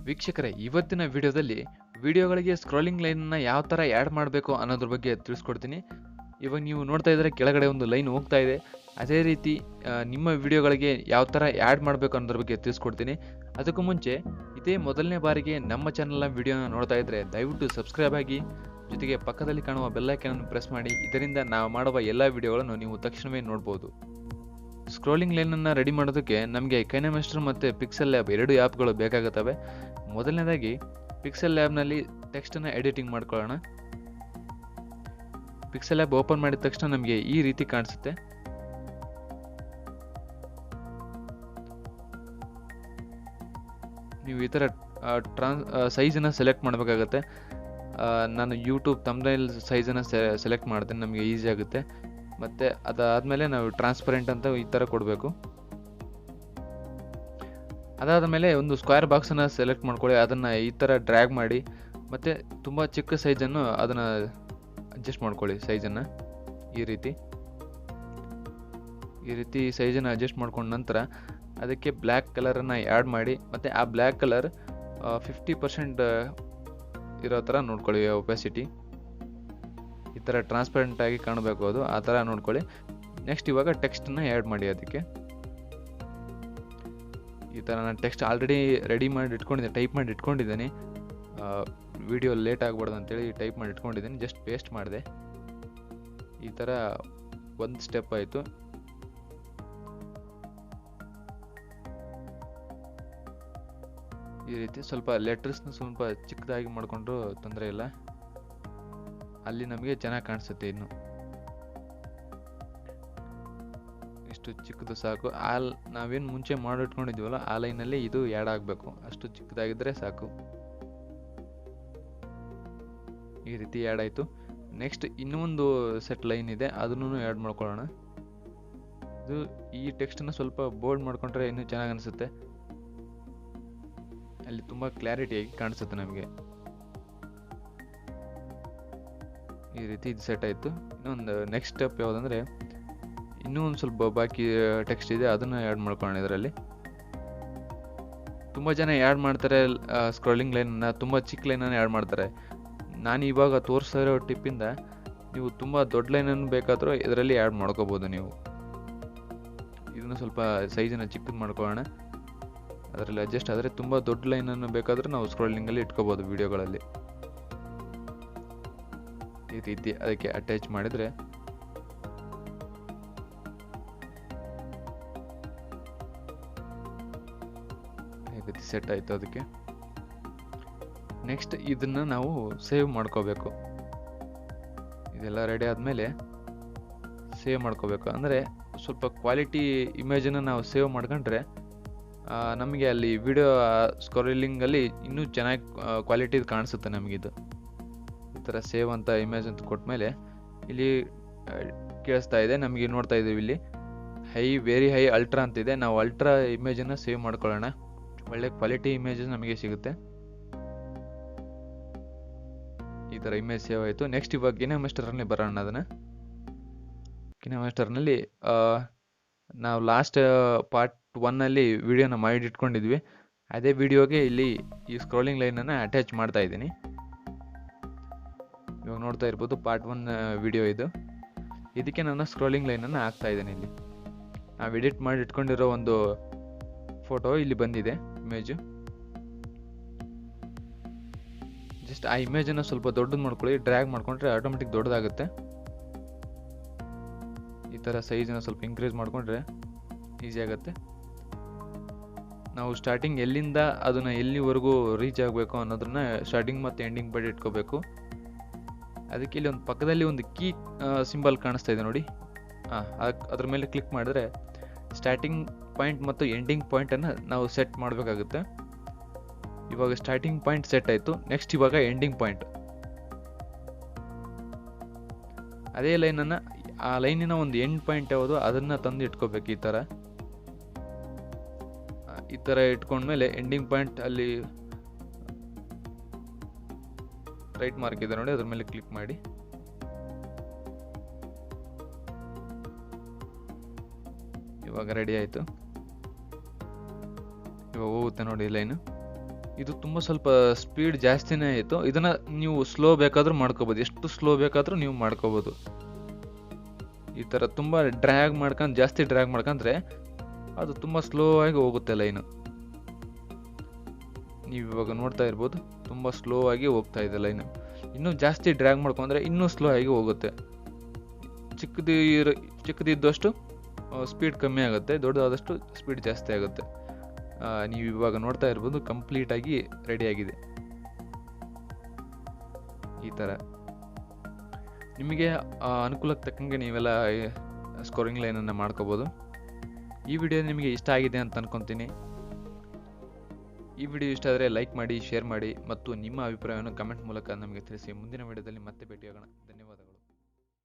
ವೀಕ್ಷಕರೇ, ಇವತ್ತಿನ ವಿಡಿಯೋದಲ್ಲಿ ವಿಡಿಯೋಗಳಿಗೆ ಸ್ಕ್ರೋಲಿಂಗ್ ಲೈನನ್ನು ಯಾವ ಥರ ಆ್ಯಡ್ ಮಾಡಬೇಕು ಅನ್ನೋದ್ರ ಬಗ್ಗೆ ತಿಳಿಸ್ಕೊಡ್ತೀನಿ. ಇವಾಗ ನೀವು ನೋಡ್ತಾ ಇದ್ದರೆ ಕೆಳಗಡೆ ಒಂದು ಲೈನ್ ಹೋಗ್ತಾ ಇದೆ. ಅದೇ ರೀತಿ ನಿಮ್ಮ ವಿಡಿಯೋಗಳಿಗೆ ಯಾವ ಥರ ಆ್ಯಡ್ ಮಾಡಬೇಕು ಅನ್ನೋದ್ರ ಬಗ್ಗೆ ತಿಳಿಸ್ಕೊಡ್ತೀನಿ. ಅದಕ್ಕೂ ಮುಂಚೆ ಇದೇ ಮೊದಲನೇ ಬಾರಿಗೆ ನಮ್ಮ ಚಾನಲ್ನ ವಿಡಿಯೋನ ನೋಡ್ತಾ ಇದ್ದರೆ ದಯವಿಟ್ಟು ಸಬ್ಸ್ಕ್ರೈಬ್ ಆಗಿ, ಜೊತೆಗೆ ಪಕ್ಕದಲ್ಲಿ ಕಾಣುವ ಬೆಲ್ಲೈಕನನ್ನು ಪ್ರೆಸ್ ಮಾಡಿ. ಇದರಿಂದ ನಾವು ಮಾಡುವ ಎಲ್ಲ ವಿಡಿಯೋಗಳನ್ನು ನೀವು ತಕ್ಷಣವೇ ನೋಡ್ಬೋದು. ಸ್ಕ್ರೋಲಿಂಗ್ ಲೈನನ್ನು ರೆಡಿ ಮಾಡೋದಕ್ಕೆ ನಮಗೆ ಕೈನಮಾಸ್ಟರ್ ಮತ್ತು ಪಿಕ್ಸೆಲ್ ಲ್ಯಾಬ್ ಎರಡು ಆ್ಯಪ್ಗಳು ಬೇಕಾಗುತ್ತವೆ. ಮೊದಲನೇದಾಗಿ ಪಿಕ್ಸೆಲ್ ಲ್ಯಾಬ್ನಲ್ಲಿ ಟೆಕ್ಸ್ಟನ್ನು ಎಡಿಟಿಂಗ್ ಮಾಡ್ಕೊಳ್ಳೋಣ. ಪಿಕ್ಸೆಲ್ ಲ್ಯಾಬ್ ಓಪನ್ ಮಾಡಿದ ತಕ್ಷಣ ನಮಗೆ ಈ ರೀತಿ ಕಾಣಿಸುತ್ತೆ. ನೀವು ಈ ಥರ ಸೈಜನ್ನು ಸೆಲೆಕ್ಟ್ ಮಾಡಬೇಕಾಗತ್ತೆ. ನಾನು ಯೂಟ್ಯೂಬ್ ಥಂಬ್ನೈಲ್ ಸೈಜನ್ನು ಸೆಲೆಕ್ಟ್ ಮಾಡ್ತೇನೆ, ನಮಗೆ ಈಸಿ ಆಗುತ್ತೆ. ಮತ್ತು ಅದಾದಮೇಲೆ ನಾವು ಟ್ರಾನ್ಸ್ಪರೆಂಟ್ ಅಂತ ಈ ಥರ ಕೊಡಬೇಕು. ಅದಾದ ಮೇಲೆ ಒಂದು ಸ್ಕ್ವೇರ್ ಬಾಕ್ಸನ್ನು ಸೆಲೆಕ್ಟ್ ಮಾಡ್ಕೊಳ್ಳಿ. ಅದನ್ನು ಈ ಥರ ಡ್ರ್ಯಾಗ್ ಮಾಡಿ, ಮತ್ತು ತುಂಬ ಚಿಕ್ಕ ಸೈಜನ್ನು ಅದನ್ನು ಅಡ್ಜಸ್ಟ್ ಮಾಡ್ಕೊಳ್ಳಿ. ಸೈಜನ್ನು ಈ ರೀತಿ ಸೈಜನ್ನು ಅಡ್ಜಸ್ಟ್ ಮಾಡ್ಕೊಂಡ ನಂತರ ಅದಕ್ಕೆ ಬ್ಲ್ಯಾಕ್ ಕಲರನ್ನು ಆ್ಯಡ್ ಮಾಡಿ, ಮತ್ತು ಆ ಬ್ಲ್ಯಾಕ್ ಕಲರ್ 50% ಇರೋ ಥರ ನೋಡ್ಕೊಳ್ಳಿ. ಒಪಾಸಿಟಿ ಈ ಥರ ಟ್ರಾನ್ಸ್ಪರೆಂಟ್ ಆಗಿ ಕಾಣಬೇಕು, ಅದು ಆ ಥರ ನೋಡ್ಕೊಳ್ಳಿ. ನೆಕ್ಸ್ಟ್ ಇವಾಗ ಟೆಕ್ಸ್ಟನ್ನು ಆ್ಯಡ್ ಮಾಡಿ. ಅದಕ್ಕೆ ಈ ಥರ ನಾನು ಟೆಕ್ಸ್ಟ್ ಆಲ್ರೆಡಿ ರೆಡಿ ಮಾಡಿ ಇಟ್ಕೊಂಡಿದ್ದೆ, ಟೈಪ್ ಮಾಡಿ ಇಟ್ಕೊಂಡಿದ್ದೀನಿ. ವಿಡಿಯೋ ಲೇಟ್ ಆಗಬಾರ್ದು ಅಂತೇಳಿ ಟೈಪ್ ಮಾಡಿ ಇಟ್ಕೊಂಡಿದ್ದೀನಿ. ಜಸ್ಟ್ ಪೇಸ್ಟ್ ಮಾಡಿದೆ. ಈ ಥರ ಒಂದು ಸ್ಟೆಪ್ ಆಯಿತು. ಈ ರೀತಿ ಸ್ವಲ್ಪ ಲೆಟರ್ಸ್ನ ಸ್ವಲ್ಪ ಚಿಕ್ಕದಾಗಿ ಮಾಡಿಕೊಂಡ್ರು ತೊಂದರೆ ಇಲ್ಲ, ಅಲ್ಲಿ ನಮಗೆ ಚೆನ್ನಾಗಿ ಕಾಣಿಸುತ್ತೆ. ಇನ್ನು ಇಷ್ಟು ಚಿಕ್ಕದು ಸಾಕು. ನಾವೇನು ಮುಂಚೆ ಮಾಡಿಟ್ಕೊಂಡಿದ್ದೀವಲ್ಲ ಆ ಲೈನಲ್ಲಿ ಇದು ಆ್ಯಡ್ ಆಗಬೇಕು. ಅಷ್ಟು ಚಿಕ್ಕದಾಗಿದ್ದರೆ ಸಾಕು. ಈ ರೀತಿ ಆ್ಯಡ್ ಆಯಿತು. ನೆಕ್ಸ್ಟ್ ಇನ್ನೊಂದು ಸೆಟ್ ಲೈನ್ ಇದೆ, ಅದನ್ನು ಆ್ಯಡ್ ಮಾಡ್ಕೊಳ್ಳೋಣ. ಈ ಟೆಕ್ಸ್ಟನ್ನು ಸ್ವಲ್ಪ ಬೋಲ್ಡ್ ಮಾಡ್ಕೊಂಡ್ರೆ ಇನ್ನೂ ಚೆನ್ನಾಗಿ ಅನಿಸುತ್ತೆ. ಅಲ್ಲಿ ತುಂಬ ಕ್ಲಾರಿಟಿಯಾಗಿ ಕಾಣಿಸುತ್ತೆ ನಮಗೆ. ಈ ರೀತಿ ಇದು ಸೆಟ್ ಆಯಿತು. ಇನ್ನೊಂದು ನೆಕ್ಸ್ಟ್ ಸ್ಟೆಪ್ ಯಾವುದಂದರೆ, ಇನ್ನೂ ಒಂದು ಸ್ವಲ್ಪ ಬಾಕಿ ಟೆಕ್ಸ್ಟ್ ಇದೆ, ಅದನ್ನು ಆ್ಯಡ್ ಮಾಡ್ಕೊಳ್ಳೋಣ. ಇದರಲ್ಲಿ ತುಂಬ ಜನ ಆ್ಯಡ್ ಮಾಡ್ತಾರೆ ಸ್ಕ್ರೋಲಿಂಗ್ ಲೈನನ್ನು, ತುಂಬ ಚಿಕ್ಕ ಲೈನನ್ನು ಆ್ಯಡ್ ಮಾಡ್ತಾರೆ. ನಾನು ಇವಾಗ ತೋರಿಸಿರೋ ಟಿಪ್ಪಿಂದ ನೀವು ತುಂಬ ದೊಡ್ಡ ಲೈನನ್ನು ಬೇಕಾದರೂ ಇದರಲ್ಲಿ ಆ್ಯಡ್ ಮಾಡ್ಕೋಬೋದು. ನೀವು ಇದನ್ನು ಸ್ವಲ್ಪ ಸೈಜನ್ನು ಚಿಕ್ಕದು ಮಾಡ್ಕೊಳ್ಳೋಣ. ಅದರಲ್ಲಿ ಅಡ್ಜಸ್ಟ್ ಆದರೆ ತುಂಬ ದೊಡ್ಡ ಲೈನನ್ನು ಬೇಕಾದರೂ ನಾವು ಸ್ಕ್ರೋಲಿಂಗಲ್ಲಿ ಇಟ್ಕೋಬೋದು ವಿಡಿಯೋಗಳಲ್ಲಿ. ಈ ರೀತಿ ಅದಕ್ಕೆ ಅಟ್ಯಾಚ್ ಮಾಡಿದರೆ ಈ ರೀತಿ ಸೆಟ್ ಆಯಿತು. ಅದಕ್ಕೆ ನೆಕ್ಸ್ಟ್ ಇದನ್ನು ನಾವು ಸೇವ್ ಮಾಡ್ಕೋಬೇಕು. ಇದೆಲ್ಲ ರೆಡಿ ಆದಮೇಲೆ ಸೇವ್ ಮಾಡ್ಕೋಬೇಕು. ಅಂದರೆ ಸ್ವಲ್ಪ ಕ್ವಾಲಿಟಿ ಇಮೇಜನ್ನು ನಾವು ಸೇವ್ ಮಾಡ್ಕೊಂಡ್ರೆ ನಮಗೆ ಅಲ್ಲಿ ವಿಡಿಯೋ ಸ್ಕ್ರೋಲಿಂಗಲ್ಲಿ ಇನ್ನೂ ಚೆನ್ನಾಗಿ ಕ್ವಾಲಿಟಿ ಕಾಣಿಸುತ್ತೆ ನಮಗಿದು. ಈ ಥರ ಸೇವ್ ಅಂತ ಇಮೇಜ್ ಅಂತ ಕೊಟ್ಮೇಲೆ ಇಲ್ಲಿ ಕೇಳಿಸ್ತಾ ಇದೆ, ನಮಗೆ ನೋಡ್ತಾ ಇದ್ದೀವಿ ಇಲ್ಲಿ ವೆರಿ ಹೈ ಅಲ್ಟ್ರಾ ಅಂತಿದೆ. ನಾವು ಅಲ್ಟ್ರಾ ಇಮೇಜನ್ನು ಸೇವ್ ಮಾಡ್ಕೊಳ್ಳೋಣ. ಒಳ್ಳೆ ಕ್ವಾಲಿಟಿ ಇಮೇಜಸ್ ನಮಗೆ ಸಿಗುತ್ತೆ. ಈ ಥರ ಇಮೇಜ್ ಸೇವ್ ಆಯಿತು. ನೆಕ್ಸ್ಟ್ ಇವಾಗ ಕಿನೆಮಾಸ್ಟರ್ನಲ್ಲಿ ಬರೋಣ. ಅದನ್ನು ಕಿನೆಮಾಸ್ಟರ್ನಲ್ಲಿ ನಾವು ಲಾಸ್ಟ್ ಪಾರ್ಟ್ 1ನಲ್ಲಿ ವಿಡಿಯೋನ ಮಾಡಿ ಇಟ್ಕೊಂಡಿದ್ವಿ. ಅದೇ ವಿಡಿಯೋಗೆ ಇಲ್ಲಿ ಈ ಸ್ಕ್ರೋಲಿಂಗ್ ಲೈನನ್ನು ಅಟ್ಯಾಚ್ ಮಾಡ್ತಾ ಇದ್ದೀನಿ. ಇವಾಗ ನೋಡ್ತಾ ಇರ್ಬೋದು, ಪಾರ್ಟ್ 1 ವಿಡಿಯೋ ಇದು. ಇದಕ್ಕೆ ನಾನು ಸ್ಕ್ರೋಲಿಂಗ್ ಲೈನನ್ನು ಹಾಕ್ತಾ ಇದ್ದೀನಿ. ಇಲ್ಲಿ ನಾವು ಎಡಿಟ್ ಮಾಡಿ ಇಟ್ಕೊಂಡಿರೋ ಒಂದು ಫೋಟೋ ಇಲ್ಲಿ ಬಂದಿದೆ, ಇಮೇಜು. ಜಸ್ಟ್ ಆ ಇಮೇಜನ್ನು ಸ್ವಲ್ಪ ದೊಡ್ಡದು ಮಾಡ್ಕೊಳ್ಳಿ. ಡ್ರ್ಯಾಗ್ ಮಾಡ್ಕೊಂಡ್ರೆ ಆಟೋಮೆಟಿಕ್ ದೊಡ್ಡದಾಗುತ್ತೆ. ಈ ಥರ ಸೈಜನ್ನು ಸ್ವಲ್ಪ ಇನ್ಕ್ರೀಸ್ ಮಾಡಿಕೊಂಡ್ರೆ ಈಸಿ ಆಗುತ್ತೆ. ನಾವು ಸ್ಟಾರ್ಟಿಂಗ್ ಎಲ್ಲಿಂದ ಅದನ್ನು ಎಲ್ಲಿವರೆಗೂ ರೀಚ್ ಆಗಬೇಕು ಅನ್ನೋದನ್ನ ಸ್ಟಾರ್ಟಿಂಗ್ ಮತ್ತು ಎಂಡಿಂಗ್ ಬಡಿ ಇಟ್ಕೋಬೇಕು. ಅದಕ್ಕೆ ಇಲ್ಲಿ ಒಂದು ಪಕ್ಕದಲ್ಲಿ ಒಂದು ಕೀ ಸಿಂಬಲ್ ಕಾಣಿಸ್ತಾ ಇದೆ ನೋಡಿ. ಅದ್ರ ಮೇಲೆ ಕ್ಲಿಕ್ ಮಾಡಿದ್ರೆ ಸ್ಟಾರ್ಟಿಂಗ್ ಪಾಯಿಂಟ್ ಮತ್ತು ಎಂಡಿಂಗ್ ಪಾಯಿಂಟನ್ನು ನಾವು ಸೆಟ್ ಮಾಡಬೇಕಾಗುತ್ತೆ. ಇವಾಗ ಸ್ಟಾರ್ಟಿಂಗ್ ಪಾಯಿಂಟ್ ಸೆಟ್ ಆಯಿತು. ನೆಕ್ಸ್ಟ್ ಇವಾಗ ಎಂಡಿಂಗ್ ಪಾಯಿಂಟ್. ಅದೇ ಲೈನನ್ನು, ಆ ಲೈನಿನ ಒಂದು ಎಂಡ್ ಪಾಯಿಂಟ್ ಯಾವುದು ಅದನ್ನು ತಂದು ಇಟ್ಕೋಬೇಕು. ಈ ಥರ ಇಟ್ಕೊಂಡ್ಮೇಲೆ ಎಂಡಿಂಗ್ ಪಾಯಿಂಟ್ ಅಲ್ಲಿ ರೈಟ್ ಮಾರ್ಕ್ ಇದೆ ನೋಡಿ, ಅದ್ರ ಮೇಲೆ ಕ್ಲಿಕ್ ಮಾಡಿ. ಇವಾಗ ರೆಡಿ ಆಯಿತು. ಇವಾಗ ಹೋಗುತ್ತೆ ನೋಡಿ ಲೈನು. ಇದು ತುಂಬ ಸ್ವಲ್ಪ ಸ್ಪೀಡ್ ಜಾಸ್ತಿನೇ ಆಯಿತು. ಇದನ್ನು ನೀವು ಸ್ಲೋ ಬೇಕಾದರೂ ಮಾಡ್ಕೋಬೋದು, ಎಷ್ಟು ಸ್ಲೋ ಬೇಕಾದರೂ ನೀವು ಮಾಡ್ಕೋಬೋದು. ಈ ಥರ ತುಂಬ ಜಾಸ್ತಿ ಡ್ರ್ಯಾಗ್ ಮಾಡ್ಕೊಂಡ್ರೆ ಅದು ತುಂಬ ಸ್ಲೋ ಆಗಿ ಹೋಗುತ್ತೆ ಲೈನು. ನೀವು ಇವಾಗ ನೋಡ್ತಾ ಇರ್ಬೋದು, ತುಂಬ ಸ್ಲೋ ಆಗಿ ಹೋಗ್ತಾ ಇದೆ ಲೈನು. ಇನ್ನೂ ಜಾಸ್ತಿ ಡ್ರ್ಯಾಗ್ ಮಾಡ್ಕೊಂಡ್ರೆ ಇನ್ನೂ ಸ್ಲೋ ಆಗಿ ಹೋಗುತ್ತೆ. ಚಿಕ್ಕದಿದ್ದಷ್ಟು ಸ್ಪೀಡ್ ಕಮ್ಮಿ ಆಗುತ್ತೆ, ದೊಡ್ಡದಾದಷ್ಟು ಸ್ಪೀಡ್ ಜಾಸ್ತಿ ಆಗುತ್ತೆ. ನೀವು ಇವಾಗ ನೋಡ್ತಾ ಇರ್ಬೋದು, ಕಂಪ್ಲೀಟಾಗಿ ರೆಡಿಯಾಗಿದೆ. ಈ ಥರ ನಿಮಗೆ ಅನುಕೂಲಕ್ಕೆ ತಕ್ಕಂಗೆ ನೀವೆಲ್ಲ ಸ್ಕೋರಿಂಗ್ ಲೈನನ್ನು ಮಾಡ್ಕೋಬೋದು. ಈ ವಿಡಿಯೋ ನಿಮಗೆ ಇಷ್ಟ ಆಗಿದೆ ಅಂತ ಅನ್ಕೊತೀನಿ. ಈ ವಿಡಿಯೋ ಇಷ್ಟ ಆದರೆ ಲೈಕ್ ಮಾಡಿ, ಶೇರ್ ಮಾಡಿ ಮತ್ತು ನಿಮ್ಮ ಅಭಿಪ್ರಾಯವನ್ನು ಕಮೆಂಟ್ ಮೂಲಕ ನಮಗೆ ತಿಳಿಸಿ. ಮುಂದಿನ ವಿಡಿಯೋದಲ್ಲಿ ಮತ್ತೆ ಭೇಟಿಯಾಗೋಣ. ಧನ್ಯವಾದ.